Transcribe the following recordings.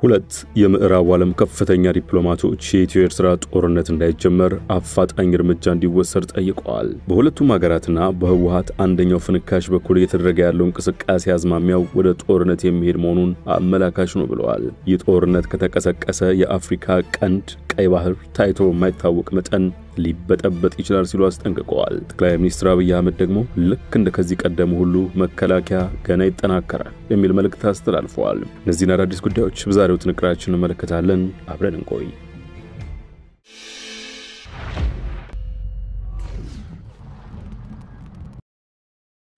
ሁለት የምዕራብ ዓለም ከፍተኛ ዲፕሎማቶች የኢትዮ ኤርትራ ጦርነት እንዳይጀመር አፋጣኝ እርምጃ እንዲወሰድ ጠይቀዋል። በሁለቱም ሀገራትና በህወሓት አንደኛው ፍንካሽ በኩል እየተደረገ ያለው እንቅስቃሴ አዝማሚያው ወደ ጦርነት የሚሄድ መሆኑን አመላካች ነው ብለዋል። ይህ ጦርነት ከተቀሰቀሰ የአፍሪካ ቀንድ ቀይ ባህር ታይቶ የማይታወቅ መጠን ሊበጠበጥ ይችላል ሲሉ አስጠንቅቀዋል። ጠቅላይ ሚኒስትር አብይ አህመድ ደግሞ ልክ እንደ ከዚህ ቀደም ሁሉ መከላከያ ገና ይጠናከራል የሚል መልእክት አስተላልፈዋል። እነዚህን አዳዲስ ጉዳዮች በዛሬው ጥንቅራችን እንመለከታለን። አብረን እንቆይ።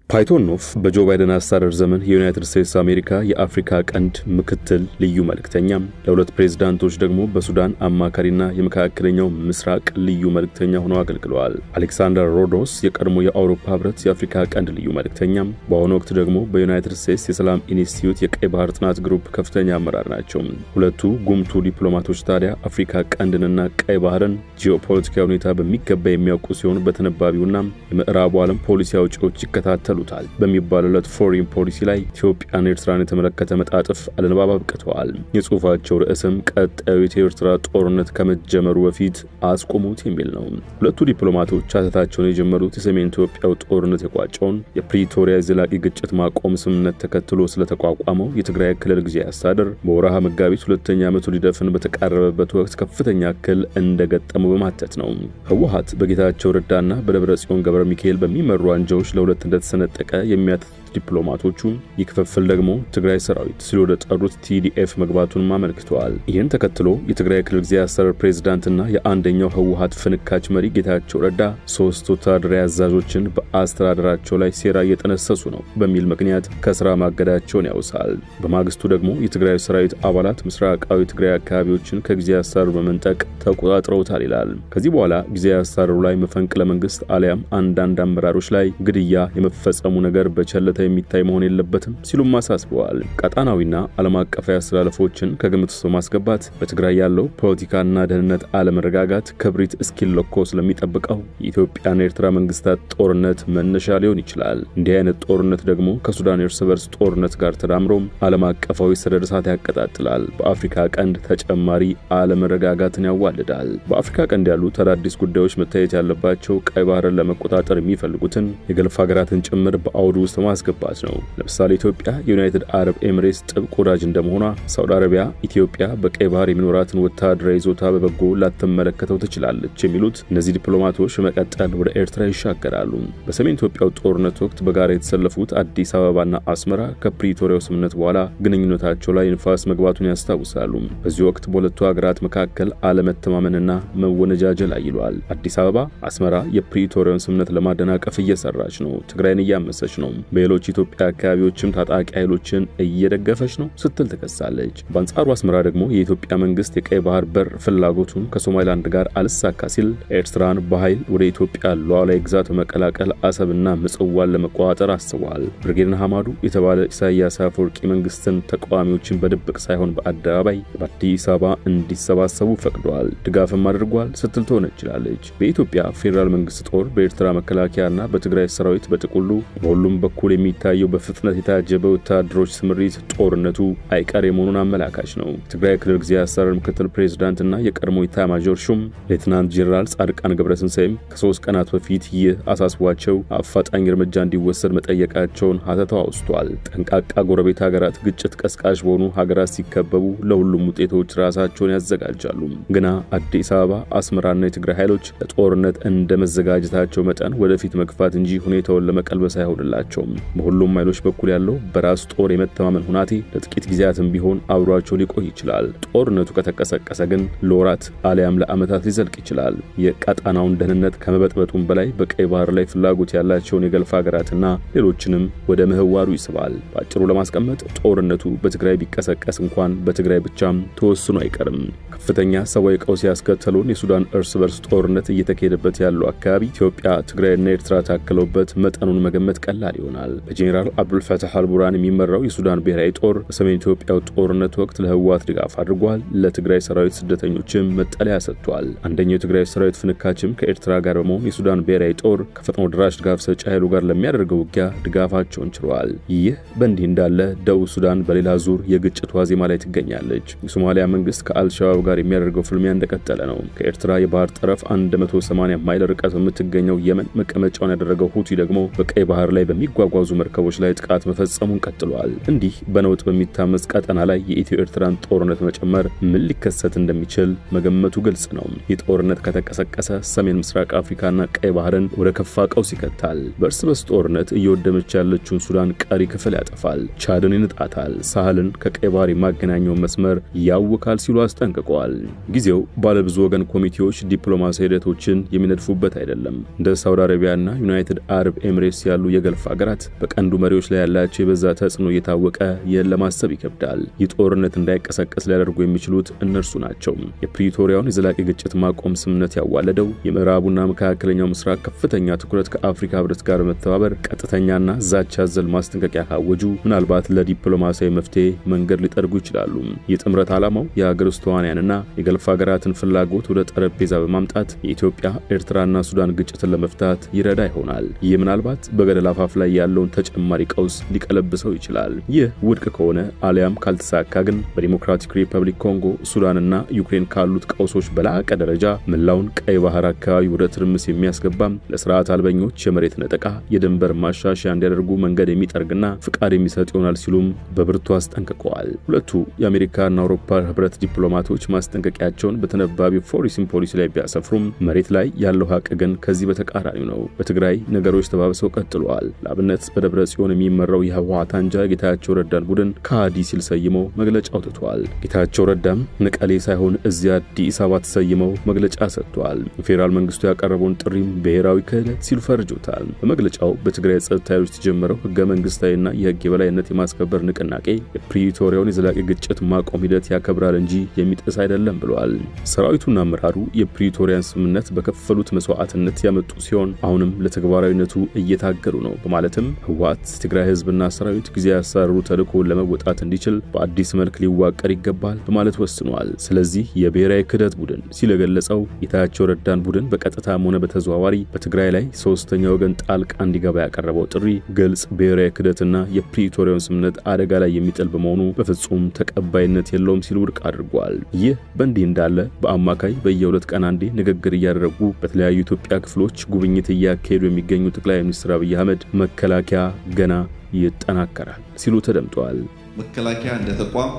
ፓይቶኖፍ በጆ ባይደን አስተዳደር ዘመን የዩናይትድ ስቴትስ አሜሪካ የአፍሪካ ቀንድ ምክትል ልዩ መልእክተኛ፣ ለሁለት ፕሬዝዳንቶች ደግሞ በሱዳን አማካሪና የመካከለኛው ምስራቅ ልዩ መልእክተኛ ሆነው አገልግለዋል። አሌክሳንደር ሮዶስ የቀድሞ የአውሮፓ ህብረት የአፍሪካ ቀንድ ልዩ መልእክተኛ፣ በአሁኑ ወቅት ደግሞ በዩናይትድ ስቴትስ የሰላም ኢንስቲትዩት የቀይ ባህር ጥናት ግሩፕ ከፍተኛ አመራር ናቸው። ሁለቱ ጉምቱ ዲፕሎማቶች ታዲያ አፍሪካ ቀንድንና ቀይ ባህርን ጂኦፖለቲካዊ ሁኔታ በሚገባ የሚያውቁ ሲሆን በተነባቢውና የምዕራቡ ዓለም ፖሊሲ አውጪዎች ይከታተሉ በሚባሉለት ፎሪን ፖሊሲ ላይ ኢትዮጵያን ኤርትራን የተመለከተ መጣጥፍ አለንባብ አብቅተዋል። የጽሑፋቸው ርዕስም ቀጣዩ የኤርትራ ጦርነት ከመጀመሩ በፊት አስቆሙት የሚል ነው። ሁለቱ ዲፕሎማቶች አተታቸውን የጀመሩት የሰሜን ኢትዮጵያው ጦርነት የቋጨውን የፕሪቶሪያ ዘላቂ ግጭት ማቆም ስምምነት ተከትሎ ስለተቋቋመው የትግራይ ክልል ጊዜያዊ አስተዳደር በወርሃ መጋቢት ሁለተኛ ዓመቱ ሊደፍን በተቃረበበት ወቅት ከፍተኛ እክል እንደገጠመው በማተት ነው። ህወሓት በጌታቸው ረዳና በደብረጽዮን ገብረ ሚካኤል በሚመሩ አንጃዎች ለሁለት እንደተሰነጠቀ የሚያትት ዲፕሎማቶቹ ይክፈፍል ደግሞ ትግራይ ሰራዊት ሲሉ ወደ ጠሩት ቲዲኤፍ መግባቱን ማመልክተዋል። ይህን ተከትሎ የትግራይ ክልል ጊዜያዊ አስተዳደር ፕሬዝዳንትና የአንደኛው ህወሓት ፍንካች መሪ ጌታቸው ረዳ ሶስት ወታደራዊ አዛዦችን በአስተዳደራቸው ላይ ሴራ እየጠነሰሱ ነው በሚል ምክንያት ከስራ ማገዳቸውን ያውሳል። በማግስቱ ደግሞ የትግራይ ሰራዊት አባላት ምስራቃዊ ትግራይ አካባቢዎችን ከጊዜያዊ አስተዳደሩ በመንጠቅ ተቆጣጥረውታል ይላል። ከዚህ በኋላ ጊዜያዊ አስተዳደሩ ላይ መፈንቅለ መንግስት አሊያም አንዳንድ አመራሮች ላይ ግድያ የመፈጸሙ ነገር በቸልታ የሚታይ መሆን የለበትም ሲሉም አሳስበዋል። ቀጣናዊና ዓለም አቀፋዊ አስተላለፎችን ከግምት ውስጥ በማስገባት በትግራይ ያለው ፖለቲካና ደህንነት አለመረጋጋት ክብሪት እስኪለኮ ስለሚጠብቀው የኢትዮጵያና ኤርትራ መንግስታት ጦርነት መነሻ ሊሆን ይችላል። እንዲህ አይነት ጦርነት ደግሞ ከሱዳን እርስ በርስ ጦርነት ጋር ተዳምሮም ዓለም አቀፋዊ ሰደድ እሳት ያቀጣጥላል። በአፍሪካ ቀንድ ተጨማሪ አለመረጋጋትን ያዋልዳል። በአፍሪካ ቀንድ ያሉ አዳዲስ ጉዳዮች መታየት ያለባቸው ቀይ ባህርን ለመቆጣጠር የሚፈልጉትን የገልፍ ሀገራትን ጭምር በአውዱ ውስጥ ማስገባት ነው። ለምሳሌ ኢትዮጵያ የዩናይትድ አረብ ኤሚሬትስ ጥብቅ ወዳጅ እንደመሆኗ ሳውዲ አረቢያ ኢትዮጵያ በቀይ ባህር የሚኖራትን ወታደራዊ ይዞታ በበጎ ላትመለከተው ትችላለች የሚሉት እነዚህ ዲፕሎማቶች በመቀጠል ወደ ኤርትራ ይሻገራሉ። በሰሜን ኢትዮጵያው ጦርነት ወቅት በጋራ የተሰለፉት አዲስ አበባና አስመራ ከፕሪቶሪያው ስምምነት በኋላ ግንኙነታቸው ላይ ንፋስ መግባቱን ያስታውሳሉ። በዚህ ወቅት በሁለቱ ሀገራት መካከል አለመተማመንና መወነጃጀል አይሏል። አዲስ አበባ አስመራ የፕሪቶሪያውን ስምምነት ለማደናቀፍ እየሰራች ነው፣ ትግራይን እያመሰች ነው፣ በሌሎች ኢትዮጵያ አካባቢዎችም ታጣቂ ኃይሎችን እየደገፈች ነው ስትል ተከሳለች። በአንጻሩ አስመራ ደግሞ የኢትዮጵያ መንግስት የቀይ ባህር በር ፍላጎቱን ከሶማሊላንድ ጋር አልሳካ ሲል ኤርትራን በኃይል ወደ ኢትዮጵያ ሉዓላዊ ግዛት በመቀላቀል አሰብና ምጽዋን ለመቆጣጠር አስቧል። ብርጌድና ሐማዱ የተባለ ኢሳያስ አፈወርቂ መንግስትን ተቃዋሚዎችን በድብቅ ሳይሆን በአደባባይ በአዲስ አበባ እንዲሰባሰቡ ፈቅዷል፣ ድጋፍም አድርጓል ስትል ተወነጅላለች። በኢትዮጵያ ፌደራል መንግስት ጦር በኤርትራ መከላከያና በትግራይ ሰራዊት በጥቅሉ በሁሉም በኩል የሚታየው በፍጥነት የታጀበ ወታደሮች ስምሪት ጦርነቱ አይቀሬ መሆኑን አመላካች ነው። ትግራይ ክልል ጊዜያዊ አስተዳደር ምክትል ፕሬዝዳንትና የቀድሞ ኢታማዦር ሹም ሌተናንት ጄኔራል ጻድቃን ገብረትንሳኤም ከ3 ቀናት በፊት ይህ አሳስቧቸው አፋጣኝ እርምጃ እንዲወሰድ መጠየቃቸውን ሀተታው አውስቷል። ጠንቃቃ ጎረቤት ሀገራት ግጭት ቀስቃሽ በሆኑ ሀገራት ሲከበቡ ለሁሉም ውጤቶች ራሳቸውን ያዘጋጃሉ። ግና አዲስ አበባ አስመራና የትግራይ ኃይሎች ለጦርነት እንደመዘጋጀታቸው መጠን ወደፊት መግፋት እንጂ ሁኔታውን ለመቀልበስ አይሆንላቸው። በሁሉም ኃይሎች በኩል ያለው በራስ ጦር የመተማመን ሁናቴ ለጥቂት ጊዜያትም ቢሆን አብሯቸው ሊቆይ ይችላል። ጦርነቱ ከተቀሰቀሰ ግን ለወራት አሊያም ለዓመታት ሊዘልቅ ይችላል። የቀጣናውን ደህንነት ከመበጥበጡም በላይ በቀይ ባህር ላይ ፍላጎት ያላቸውን የገልፍ ሀገራትና ሌሎችንም ወደ ምህዋሩ ይስባል። ባጭሩ ለማስቀመጥ ጦርነቱ በትግራይ ቢቀሰቀስ እንኳን በትግራይ ብቻም ተወስኖ አይቀርም። ከፍተኛ ሰብአዊ ቀውስ ያስከተለውን የሱዳን እርስ በርስ ጦርነት እየተካሄደበት ያለው አካባቢ ኢትዮጵያ፣ ትግራይና ኤርትራ ታከለውበት መጠኑን መገመት ቀላል ይሆናል። በጄኔራል አብዱል ፈታህ አልቡርሃን የሚመራው የሱዳን ብሔራዊ ጦር በሰሜን ኢትዮጵያው ጦርነት ወቅት ለህወሓት ድጋፍ አድርጓል። ለትግራይ ሰራዊት ስደተኞችም መጠለያ ሰጥቷል። አንደኛው የትግራይ ሰራዊት ፍንካችም ከኤርትራ ጋር በመሆን የሱዳን ብሔራዊ ጦር ከፈጥኖ ድራሽ ድጋፍ ሰጪ ኃይሉ ጋር ለሚያደርገው ውጊያ ድጋፋቸውን ችሏል። ይህ በእንዲህ እንዳለ ደቡብ ሱዳን በሌላ ዙር የግጭት ዋዜማ ላይ ትገኛለች። የሶማሊያ መንግስት ከአልሻባብ ጋር የሚያደርገው ፍልሚያ እንደቀጠለ ነው። ከኤርትራ የባህር ጠረፍ 180 ማይል ርቀት በምትገኘው የመን መቀመጫውን ያደረገው ሁቲ ደግሞ በቀይ ባህር ላይ በሚጓጓዙ መርከቦች ላይ ጥቃት መፈጸሙን ቀጥሏል። እንዲህ በነውጥ በሚታመስ ቀጠና ላይ የኢትዮ ኤርትራን ጦርነት መጨመር ምን ሊከሰት እንደሚችል መገመቱ ግልጽ ነው። ይህ ጦርነት ከተቀሰቀሰ ሰሜን ምስራቅ አፍሪካና ቀይ ባህርን ወደ ከፋ ቀውስ ይከታል። በእርስ በርስ ጦርነት እየወደመች ያለችውን ሱዳን ቀሪ ክፍል ያጠፋል፣ ቻድን ይንጣታል፣ ሳህልን ከቀይ ባህር የማገናኘው መስመር ያውካል ሲሉ አስጠንቅቀዋል። ጊዜው ባለብዙ ወገን ኮሚቴዎች ዲፕሎማሲያዊ ሂደቶችን የሚነድፉበት አይደለም። እንደ ሳውዲ አረቢያና ዩናይትድ አረብ ኤሚሬትስ ያሉ የገልፍ ሀገራት በቀንዱ መሪዎች ላይ ያላቸው የበዛ ተጽዕኖ እየታወቀ ለማሰብ ይከብዳል። ይህ ጦርነት እንዳይቀሰቀስ ሊያደርጉ የሚችሉት እነርሱ ናቸው። የፕሪቶሪያውን የዘላቂ ግጭት ማቆም ስምምነት ያዋለደው የምዕራቡና መካከለኛው ምስራቅ ከፍተኛ ትኩረት ከአፍሪካ ህብረት ጋር መተባበር ቀጥተኛና ዛቻ አዘል ማስጠንቀቂያ ካወጁ ምናልባት ለዲፕሎማሲያዊ መፍትሄ መንገድ ሊጠርጉ ይችላሉ። የጥምረት ዓላማው የሀገር ውስጥ ተዋናያንና የገልፍ ሀገራትን ፍላጎት ወደ ጠረጴዛ በማምጣት የኢትዮጵያ ኤርትራና ሱዳን ግጭትን ለመፍታት ይረዳ ይሆናል። ይህ ምናልባት በገደል አፋፍ ላይ ያለውን ተጨማሪ ቀውስ ሊቀለብሰው ይችላል። ይህ ውድቅ ከሆነ አሊያም ካልተሳካ ግን በዲሞክራቲክ ሪፐብሊክ ኮንጎ፣ ሱዳንና ዩክሬን ካሉት ቀውሶች በላቀ ደረጃ መላውን ቀይ ባህር አካባቢ ወደ ትርምስ የሚያስገባም ለስርዓት አልበኞች የመሬት ነጠቃ የድንበር ማሻሻያ እንዲያደርጉ መንገድ የሚጠርግና ፍቃድ የሚሰጥ ይሆናል ሲሉም በብርቱ አስጠንቅቀዋል። ሁለቱ የአሜሪካና አውሮፓ ህብረት ዲፕሎማቶች ማስጠንቀቂያቸውን በተነባቢ ፎሪን ፖሊሲ ላይ ቢያሰፍሩም መሬት ላይ ያለው ሀቅ ግን ከዚህ በተቃራኒው ነው። በትግራይ ነገሮች ተባብሰው ቀጥለዋል። ለአብነት በደብረ ጽዮን የሚመራው የህወሓት አንጃ ጌታቸው ረዳን ቡድን ከሃዲ ሲል ሰይመው መግለጫ አውጥቷል። ጌታቸው ረዳም መቀሌ ሳይሆን እዚያ አዲስ አበባ ተሰይመው መግለጫ ሰጥቷል። ፌደራል መንግስቱ ያቀረበውን ጥሪም ብሔራዊ ክህደት ሲሉ ፈርጆታል። በመግለጫው በትግራይ ጸጥታ ኃይሎች የተጀመረው ህገ መንግስታዊና የህግ የበላይነት የማስከበር ንቅናቄ የፕሪቶሪያውን የዘላቂ ግጭት ማቆም ሂደት ያከብራል እንጂ የሚጥስ አይደለም ብለዋል። ሰራዊቱና አመራሩ የፕሪቶሪያን ስምምነት በከፈሉት መስዋዕትነት ያመጡ ሲሆን አሁንም ለተግባራዊነቱ እየታገሉ ነው በማለትም ህወሓት ትግራይ ህዝብና ሰራዊት ጊዜ ያሳሩ ተልዕኮውን ለመወጣት እንዲችል በአዲስ መልክ ሊዋቀር ይገባል በማለት ወስኗል። ስለዚህ የብሔራዊ ክህደት ቡድን ሲለገለጸው ጌታቸው ረዳን ቡድን በቀጥታም ሆነ በተዘዋዋሪ በትግራይ ላይ ሶስተኛ ወገን ጣልቃ እንዲገባ ያቀረበው ጥሪ ግልጽ ብሔራዊ ክህደትና የፕሪቶሪያን ስምምነት አደጋ ላይ የሚጥል በመሆኑ በፍጹም ተቀባይነት የለውም ሲሉ ውድቅ አድርጓል። ይህ በእንዲህ እንዳለ በአማካይ በየሁለት ቀን አንዴ ንግግር እያደረጉ በተለያዩ ኢትዮጵያ ክፍሎች ጉብኝት እያካሄዱ የሚገኙ ጠቅላይ ሚኒስትር አብይ አህመድ መከላከያ ገና ይጠናከራል ሲሉ ተደምጠዋል። መከላከያ እንደ ተቋም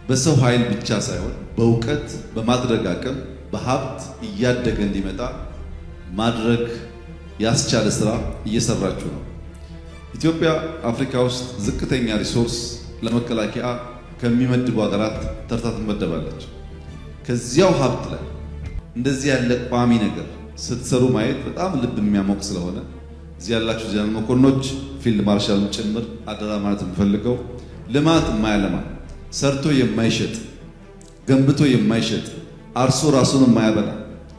በሰው ኃይል ብቻ ሳይሆን በእውቀት በማድረግ አቅም በሀብት እያደገ እንዲመጣ ማድረግ ያስቻለ ስራ እየሰራችሁ ነው። ኢትዮጵያ አፍሪካ ውስጥ ዝቅተኛ ሪሶርስ ለመከላከያ ከሚመድቡ ሀገራት ተርታ ትመደባለች። ከዚያው ሀብት ላይ እንደዚህ ያለ ቋሚ ነገር ስትሰሩ ማየት በጣም ልብ የሚያሞቅ ስለሆነ እዚህ ያላችሁ ጀነራል መኮንኖች ፊልድ ማርሻልን ጭምር አደራ ማለት የምፈልገው ልማት የማያለማ ሰርቶ የማይሸጥ ገንብቶ የማይሸጥ አርሶ ራሱን የማያበላ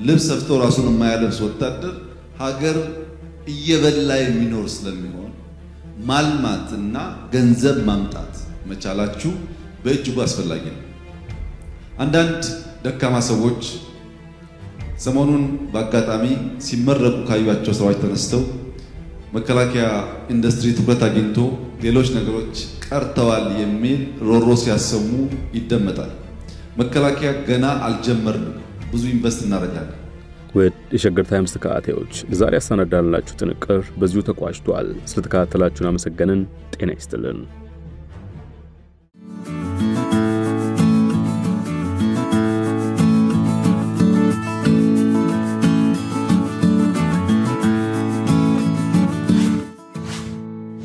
ልብስ ሰፍቶ ራሱን የማያለብስ ወታደር ሀገር እየበላ የሚኖር ስለሚሆን ማልማትና ገንዘብ ማምጣት መቻላችሁ በእጅጉ አስፈላጊ ነው። አንዳንድ ደካማ ሰዎች ሰሞኑን በአጋጣሚ ሲመረቁ ካዩአቸው ሰዎች ተነስተው መከላከያ ኢንዱስትሪ ትኩረት አግኝቶ ሌሎች ነገሮች ቀርተዋል የሚል ሮሮ ሲያሰሙ ይደመጣል። መከላከያ ገና አልጀመርንም፣ ብዙ ኢንቨስት እናደርጋለን። የሸገር ታይምስ ተከታታዮች ዛሬ ያሰናዳልናችሁ ጥንቅር በዚሁ ተቋጭቷል። ስለተከታተላችሁን አመሰገንን። ጤና ይስጥልን።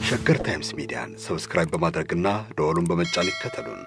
ሸገር ታይምስ ሚዲያን ሰብስክራይብ በማድረግና ደወሉን በመጫን ይከተሉን።